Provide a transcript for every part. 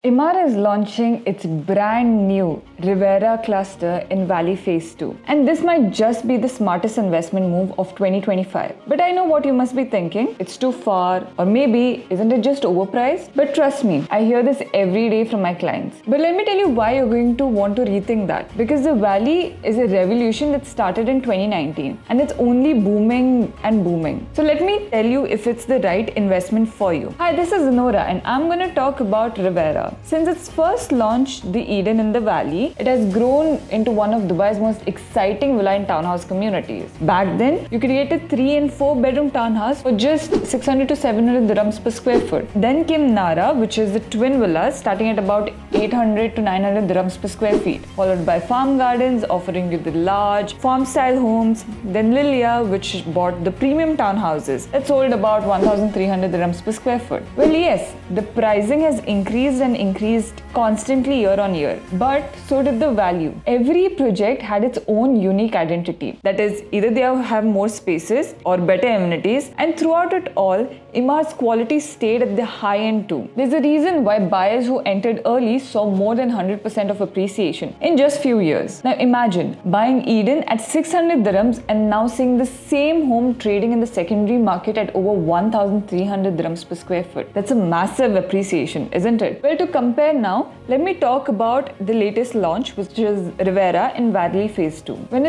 Emaar is launching its brand new Rivera cluster in Valley Phase 2. And this might just be the smartest investment move of 2025. But I know what you must be thinking. It's too far, or maybe isn't it just overpriced? But trust me, I hear this every day from my clients. But let me tell you why you're going to want to rethink that. Because the Valley is a revolution that started in 2019 and it's only booming and booming. So let me tell you if it's the right investment for you. Hi, this is Nora and I'm going to talk about Rivera. Since its first launch, the Eden in the Valley, it has grown into one of Dubai's most exciting villa and townhouse communities. Back then, you could get a 3 and 4 bedroom townhouse for just 600 to 700 dirhams per square foot. Then came Nara, which is the twin villas starting at about 800 to 900 dirhams per square feet, followed by Farm Gardens offering you the large farm style homes. Then Lilia, which bought the premium townhouses that sold about 1300 dirhams per square foot. Well, yes, the pricing has increased constantly year on year, but so did the value. Every project had its own unique identity. That is, either they have more spaces or better amenities, and throughout it all, Emaar's quality stayed at the high end too. There's a reason why buyers who entered early saw more than 100% of appreciation in just few years. Now imagine buying Eden at 600 dirhams and now seeing the same home trading in the secondary market at over 1300 dirhams per square foot. That's a massive appreciation, isn't it? Well, to compare now, let me talk about the latest launch, which is Rivera in Valley Phase 2. When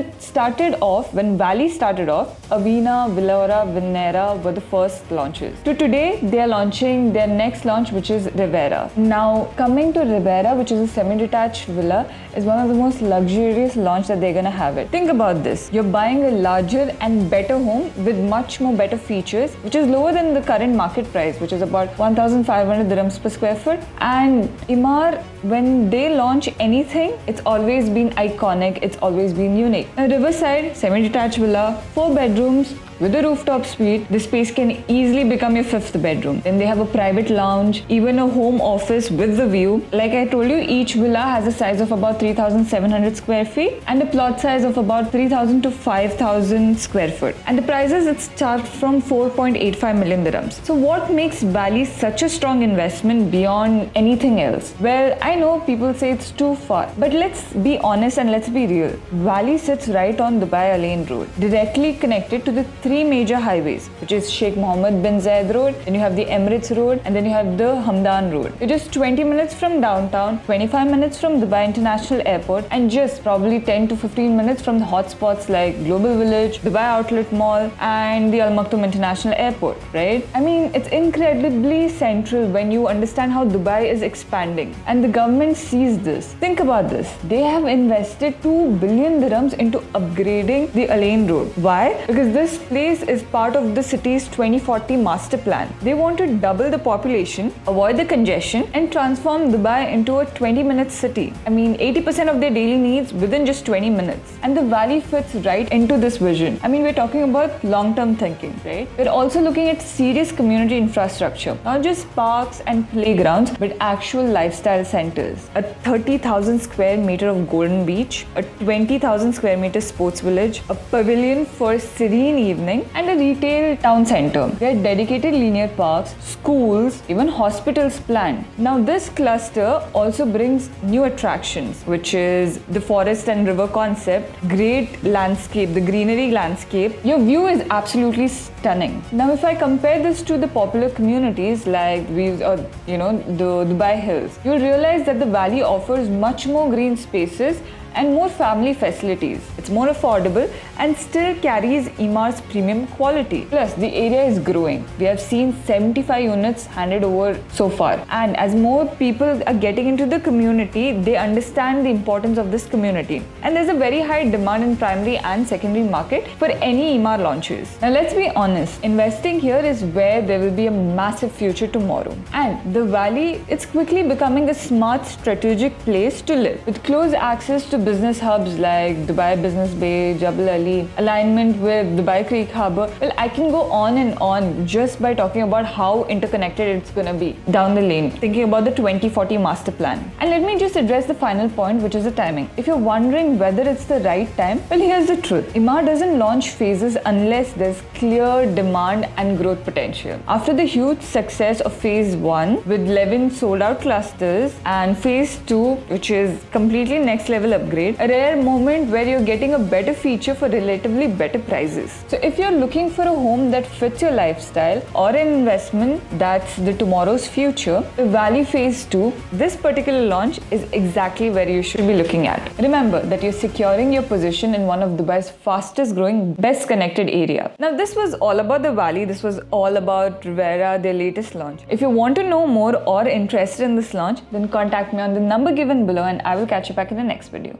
Valley started off, Avina, Villora, Venera were the first launches. To today, they are launching their next launch, which is Rivera. Now, coming to Rivera, which is a semi-detached villa, is one of the most luxurious launch that they're gonna have it. Think about this. You're buying a larger and better home with much more better features, which is lower than the current market price, which is about 1500 dirhams per square foot. And Emaar, when they launch anything, it's always been iconic, it's always been unique. A riverside, semi-detached villa, 4 bedrooms, with a rooftop suite, the space can easily become your 5th bedroom. Then they have a private lounge, even a home office with the view. Like I told you, each villa has a size of about 3,700 square feet and a plot size of about 3,000 to 5,000 square foot. And the prices, it starts from 4.85 million dirhams. So what makes Valley such a strong investment beyond anything else? Well, I know people say it's too far, but let's be honest and let's be real. Valley sits right on Dubai Al Ain Road, directly connected to the 3 major highways, which is Sheikh Mohammed bin Zayed Road, then you have the Emirates Road, and then you have the Hamdan Road. You're just 20 minutes from downtown, 25 minutes from Dubai International Airport, and just probably 10 to 15 minutes from the hotspots like Global Village, Dubai Outlet Mall, and the Al Maktoum International Airport, right? I mean, it's incredibly central when you understand how Dubai is expanding, and the government sees this. Think about this. They have invested 2 billion dirhams into upgrading the Al Ain Road. Why? Because this place is part of the city's 2040 master plan. They want to double the population, avoid the congestion, and transform Dubai into a 20-minute city. I mean, 80% of their daily needs within just 20 minutes. And the Valley fits right into this vision. I mean, we're talking about long-term thinking, right? We're also looking at serious community infrastructure, not just parks and playgrounds, but actual lifestyle centers. A 30,000 square meter of golden beach, a 20,000 square meter sports village, a pavilion for serene evening, and a retail town center. There are dedicated linear parks, schools, even hospitals planned. Now this cluster also brings new attractions, which is the forest and river concept, great landscape, the greenery landscape. Your view is absolutely stunning. Now if I compare this to the popular communities like the Dubai Hills, you'll realize that the Valley offers much more green spaces and more family facilities. It's more affordable and still carries Emaar's premium quality. Plus, the area is growing. We have seen 75 units handed over so far. And as more people are getting into the community, they understand the importance of this community. And there's a very high demand in primary and secondary market for any Emaar launches. Now let's be honest, investing here is where there will be a massive future tomorrow. And the Valley, it's quickly becoming a smart strategic place to live with close access to business hubs like Dubai Business Bay, Jebel Ali, alignment with Dubai Creek Harbour. Well, I can go on and on just by talking about how interconnected it's gonna be down the lane, thinking about the 2040 master plan. And let me just address the final point, which is the timing. If you're wondering whether it's the right time, well, here's the truth. Emaar doesn't launch phases unless there's clear demand and growth potential. After the huge success of phase 1 with 11 sold out clusters and phase 2, which is completely next level upgrade, a rare moment where you're getting a better feature for relatively better prices. So if you're looking for a home that fits your lifestyle or an investment that's the tomorrow's future, the Valley phase 2, this particular launch is exactly where you should be looking at. Remember that you're securing your position in one of Dubai's fastest growing, best connected area. Now this was all about the Valley. This was all about Revera, their latest launch. If you want to know more or interested in this launch, then contact me on the number given below and I will catch you back in the next video.